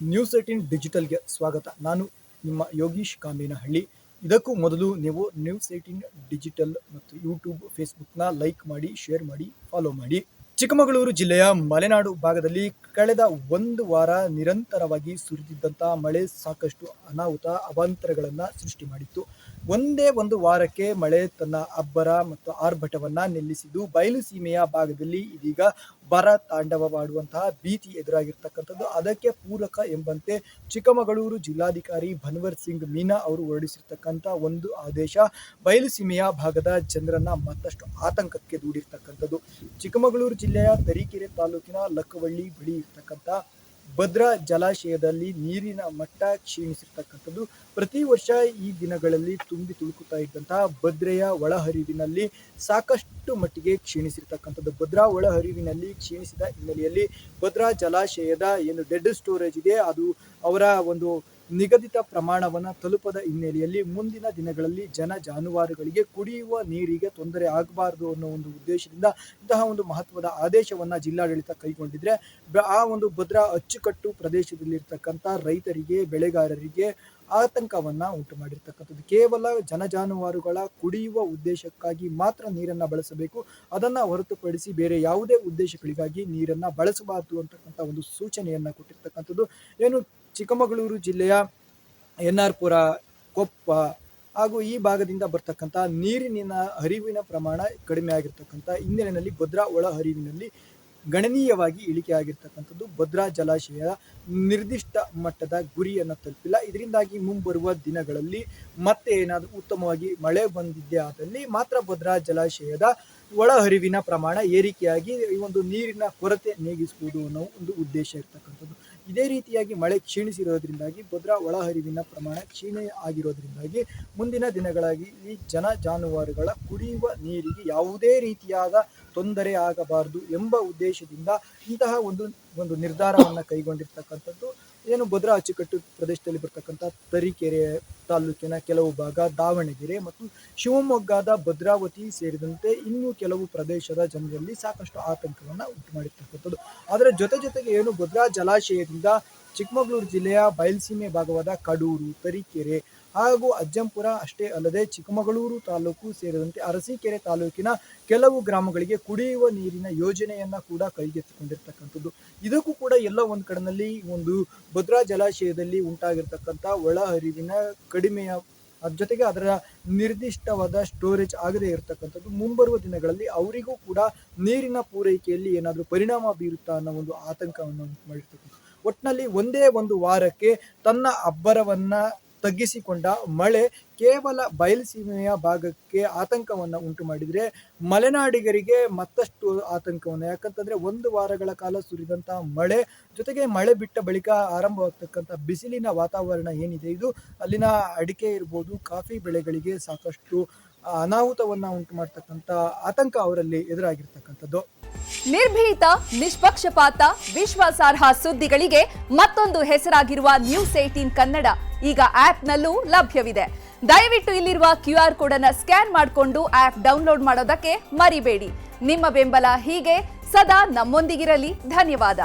News 18 ಡಿಜಿಟಲ್ಗೆ ಸ್ವಾಗತ. ನಾನು ನಿಮ್ಮ ಯೋಗೀಶ್ ಕಾಮೇನಹಳ್ಳಿ. ಇದಕ್ಕೂ ಮೊದಲು ನೀವು ನ್ಯೂಸ್ 18 ಡಿಜಿಟಲ್ ಮತ್ತು ಯೂಟ್ಯೂಬ್, ಫೇಸ್ಬುಕ್ನ ಲೈಕ್ ಮಾಡಿ, ಶೇರ್ ಮಾಡಿ, ಫಾಲೋ ಮಾಡಿ. ಚಿಕ್ಕಮಗಳೂರು ಜಿಲ್ಲೆಯ ಮಲೆನಾಡು ಭಾಗದಲ್ಲಿ ಕಳೆದ ಒಂದು ವಾರ ನಿರಂತರವಾಗಿ ಸುರಿದಿದ್ದಂಥ ಮಳೆ ಸಾಕಷ್ಟು ಅನಾಹುತ, ಅವಾಂತರಗಳನ್ನು ಸೃಷ್ಟಿ ಮಾಡಿತ್ತು. ಒಂದೇ ಒಂದು ವಾರಕ್ಕೆ ಮಳೆ ತನ್ನ ಅಬ್ಬರ ಮತ್ತು ಆರ್ಭಟವನ್ನು ನಿಲ್ಲಿಸಿದ್ದು ಬಯಲು ಸೀಮೆಯ ಭಾಗದಲ್ಲಿ ಇದೀಗ ಬರ ತಾಂಡವವಾಡುವಂತಹ ಭೀತಿ ಎದುರಾಗಿರ್ತಕ್ಕಂಥದ್ದು. ಅದಕ್ಕೆ ಪೂರಕ ಎಂಬಂತೆ ಚಿಕ್ಕಮಗಳೂರು ಜಿಲ್ಲಾಧಿಕಾರಿ ಭನ್ವರ್ ಸಿಂಗ್ ಮೀನಾ ಅವರು ಹೊರಡಿಸಿರ್ತಕ್ಕಂಥ ಒಂದು ಆದೇಶ ಬಯಲು ಸೀಮೆಯ ಭಾಗದ ಜನರನ್ನ ಮತ್ತಷ್ಟು ಆತಂಕಕ್ಕೆ ದೂಡಿರ್ತಕ್ಕಂಥದ್ದು. ಚಿಕ್ಕಮಗಳೂರು ಜಿಲ್ಲೆಯ ತರೀಕೆರೆ ತಾಲೂಕಿನ ಲಕ್ಕವಳ್ಳಿ ಬಳಿ ಇರ್ತಕ್ಕಂಥ ಭದ್ರಾ ಜಲಾಶಯದಲ್ಲಿ ನೀರಿನ ಮಟ್ಟ ಕ್ಷೀಣಿಸಿರ್ತಕ್ಕಂಥದ್ದು. ಪ್ರತಿ ವರ್ಷ ಈ ದಿನಗಳಲ್ಲಿ ತುಂಬಿ ತುಳುಕುತ್ತಾ ಇದ್ದಂತಹ ಭದ್ರೆಯ ಒಳಹರಿವಿನಲ್ಲಿ ಸಾಕಷ್ಟು ಮಟ್ಟಿಗೆ ಕ್ಷೀಣಿಸಿರ್ತಕ್ಕಂಥದ್ದು. ಭದ್ರಾ ಒಳಹರಿವಿನಲ್ಲಿ ಕ್ಷೀಣಿಸಿದ ಹಿನ್ನೆಲೆಯಲ್ಲಿ ಭದ್ರಾ ಜಲಾಶಯದ ಏನು ಡೆಡ್ ಸ್ಟೋರೇಜ್ ಇದೆ ಅದು ಅವರ ಒಂದು ನಿಗದಿತ ಪ್ರಮಾಣವನ್ನು ತಲುಪದ ಹಿನ್ನೆಲೆಯಲ್ಲಿ ಮುಂದಿನ ದಿನಗಳಲ್ಲಿ ಜಾನುವಾರುಗಳಿಗೆ ಕುಡಿಯುವ ನೀರಿಗೆ ತೊಂದರೆ ಆಗಬಾರದು ಅನ್ನೋ ಒಂದು ಉದ್ದೇಶದಿಂದ ಇಂತಹ ಒಂದು ಮಹತ್ವದ ಆದೇಶವನ್ನು ಜಿಲ್ಲಾಡಳಿತ ಕೈಗೊಂಡಿದ್ರೆ ಆ ಒಂದು ಭದ್ರಾ ಅಚ್ಚುಕಟ್ಟು ಪ್ರದೇಶದಲ್ಲಿರ್ತಕ್ಕಂಥ ರೈತರಿಗೆ, ಬೆಳೆಗಾರರಿಗೆ ಆತಂಕವನ್ನು ಉಂಟು ಮಾಡಿರ್ತಕ್ಕಂಥದ್ದು. ಕೇವಲ ಜಾನುವಾರುಗಳ ಕುಡಿಯುವ ಉದ್ದೇಶಕ್ಕಾಗಿ ಮಾತ್ರ ನೀರನ್ನು ಬಳಸಬೇಕು, ಅದನ್ನು ಹೊರತುಪಡಿಸಿ ಬೇರೆ ಯಾವುದೇ ಉದ್ದೇಶಗಳಿಗಾಗಿ ನೀರನ್ನು ಬಳಸಬಾರದು ಅಂತಕ್ಕಂಥ ಒಂದು ಸೂಚನೆಯನ್ನು ಕೊಟ್ಟಿರ್ತಕ್ಕಂಥದ್ದು. ಏನು ಚಿಕ್ಕಮಗಳೂರು ಜಿಲ್ಲೆಯ NR ಪುರ, ಕೊಪ್ಪ ಹಾಗೂ ಈ ಭಾಗದಿಂದ ಬರ್ತಕ್ಕಂಥ ನೀರಿನ ಹರಿವಿನ ಪ್ರಮಾಣ ಕಡಿಮೆ ಆಗಿರ್ತಕ್ಕಂಥ ಹಿನ್ನೆಲೆಯಲ್ಲಿ ಭದ್ರಾ ಒಳ ಹರಿವಿನಲ್ಲಿ ಗಣನೀಯವಾಗಿ ಇಳಿಕೆ ಆಗಿರ್ತಕ್ಕಂಥದ್ದು. ಭದ್ರಾ ಜಲಾಶಯ ನಿರ್ದಿಷ್ಟ ಮಟ್ಟದ ಗುರಿಯನ್ನು ತಲುಪಿಲ್ಲ. ಇದರಿಂದಾಗಿ ಮುಂಬರುವ ದಿನಗಳಲ್ಲಿ ಮತ್ತೆ ಏನಾದರೂ ಉತ್ತಮವಾಗಿ ಮಳೆ ಬಂದಿದ್ದೇ ಆದಲ್ಲಿ ಮಾತ್ರ ಭದ್ರಾ ಜಲಾಶಯದ ಒಳಹರಿವಿನ ಪ್ರಮಾಣ ಏರಿಕೆಯಾಗಿ ಈ ಒಂದು ನೀರಿನ ಕೊರತೆ ನೀಗಿಸುವುದು ಅನ್ನೋ ಒಂದು ಉದ್ದೇಶ ಇರ್ತಕ್ಕಂಥದ್ದು. ಇದೇ ರೀತಿಯಾಗಿ ಮಳೆ ಕ್ಷೀಣಿಸಿರೋದ್ರಿಂದಾಗಿ ಭದ್ರಾ ಒಳಹರಿವಿನ ಪ್ರಮಾಣ ಕ್ಷೀಣ ಆಗಿರೋದ್ರಿಂದಾಗಿ ಮುಂದಿನ ದಿನಗಳಾಗಿ ಈ ಜಾನುವಾರುಗಳ ಕುಡಿಯುವ ನೀರಿಗೆ ಯಾವುದೇ ರೀತಿಯಾದ ತೊಂದರೆ ಆಗಬಾರದು ಎಂಬ ಉದ್ದೇಶದಿಂದ ಇಂತಹ ಒಂದು ನಿರ್ಧಾರವನ್ನು ಕೈಗೊಂಡಿರ್ತಕ್ಕಂಥದ್ದು. ಏನು ಭದ್ರಾ ಅಚ್ಚುಕಟ್ಟು ಪ್ರದೇಶದಲ್ಲಿ ಬರ್ತಕ್ಕಂಥ ತರೀಕೆರೆ ತಾಲೂಕಿನ ಕೆಲವು ಭಾಗ, ದಾವಣಗೆರೆ ಮತ್ತು ಶಿವಮೊಗ್ಗದ ಭದ್ರಾವತಿ ಸೇರಿದಂತೆ ಇನ್ನೂ ಕೆಲವು ಪ್ರದೇಶದ ಜನರಲ್ಲಿ ಸಾಕಷ್ಟು ಆತಂಕವನ್ನು ಉಂಟು ಮಾಡಿರ್ತಕ್ಕಂಥದ್ದು. ಅದರ ಜೊತೆಗೆ ಏನು ಭದ್ರಾ ಜಲಾಶಯದಿಂದ ಚಿಕ್ಕಮಗಳೂರು ಜಿಲ್ಲೆಯ ಬಯಲುಸೀಮೆ ಭಾಗವಾದ ಕಡೂರು, ತರೀಕೆರೆ ಹಾಗೂ ಅಜ್ಜಂಪುರ ಅಷ್ಟೇ ಅಲ್ಲದೆ ಚಿಕ್ಕಮಗಳೂರು ತಾಲೂಕು ಸೇರಿದಂತೆ ಅರಸೀಕೆರೆ ತಾಲೂಕಿನ ಕೆಲವು ಗ್ರಾಮಗಳಿಗೆ ಕುಡಿಯುವ ನೀರಿನ ಯೋಜನೆಯನ್ನ ಕೂಡ ಕೈಗೆತ್ತಿಕೊಂಡಿರ್ತಕ್ಕಂಥದ್ದು. ಇದಕ್ಕೂ ಕೂಡ ಎಲ್ಲ ಒಂದು ಕಡೆಯಲ್ಲಿ ಒಂದು ಭದ್ರಾ ಜಲಾಶಯದಲ್ಲಿ ಉಂಟಾಗಿರ್ತಕ್ಕಂಥ ಒಳಹರಿವಿನ ಕಡಿಮೆಯ ಜೊತೆಗೆ ಅದರ ನಿರ್ದಿಷ್ಟವಾದ ಸ್ಟೋರೇಜ್ ಆಗದೇ ಇರತಕ್ಕಂಥದ್ದು ಮುಂಬರುವ ದಿನಗಳಲ್ಲಿ ಅವರಿಗೂ ಕೂಡ ನೀರಿನ ಪೂರೈಕೆಯಲ್ಲಿ ಏನಾದರೂ ಪರಿಣಾಮ ಬೀರುತ್ತಾ ಅನ್ನೋ ಒಂದು ಆತಂಕವನ್ನು ಮಾಡಿರ್ತಕ್ಕಂಥದ್ದು. ಒಟ್ಟಿನಲ್ಲಿ ಒಂದೇ ಒಂದು ವಾರಕ್ಕೆ ತನ್ನ ಅಬ್ಬರವನ್ನ ತಗ್ಗಿಸಿಕೊಂಡ ಮಳೆ ಕೇವಲ ಬಯಲುಸೀಮೆಯ ಭಾಗಕ್ಕೆ ಆತಂಕವನ್ನು ಉಂಟು ಮಾಡಿದರೆ ಮಲೆನಾಡಿಗರಿಗೆ ಮತ್ತಷ್ಟು ಆತಂಕವನ್ನು, ಯಾಕಂತಂದರೆ ಒಂದು ವಾರಗಳ ಕಾಲ ಸುರಿದಂಥ ಮಳೆ ಜೊತೆಗೆ ಮಳೆ ಬಿಟ್ಟ ಬಳಿಕ ಆರಂಭವಾಗ್ತಕ್ಕಂಥ ಬಿಸಿಲಿನ ವಾತಾವರಣ ಏನಿದೆ ಇದು ಅಲ್ಲಿನ ಅಡಿಕೆ ಇರ್ಬೋದು, ಕಾಫಿ ಬೆಳೆಗಳಿಗೆ ಸಾಕಷ್ಟು ಅನಾಹುತವನ್ನು ಉಂಟು ಮಾಡ್ತಕ್ಕಂಥ ಆತಂಕ ಅವರಲ್ಲಿ ಎದುರಾಗಿರ್ತಕ್ಕಂಥದ್ದು. ನಿರ್ಭೀತ, ನಿಷ್ಪಕ್ಷಪಾತ, ವಿಶ್ವಾಸಾರ್ಹ ಸುದ್ದಿಗಳಿಗೆ ಮತ್ತೊಂದು ಹೆಸರಾಗಿರುವ ನ್ಯೂಸ್ 18 ಕನ್ನಡ ಈಗ ಆಪ್ನಲ್ಲೂ ಲಭ್ಯವಿದೆ. ದಯವಿಟ್ಟು ಇಲ್ಲಿರುವ QR ಕೋಡ್ ಅನ್ನು ಸ್ಕ್ಯಾನ್ ಮಾಡಿಕೊಂಡು ಆಪ್ ಡೌನ್ಲೋಡ್ ಮಾಡೋದಕ್ಕೆ ಮರಿಬೇಡಿ. ನಿಮ್ಮ ಬೆಂಬಲ ಹೀಗೆ ಸದಾ ನಮ್ಮೊಂದಿಗಿರಲಿ. ಧನ್ಯವಾದ.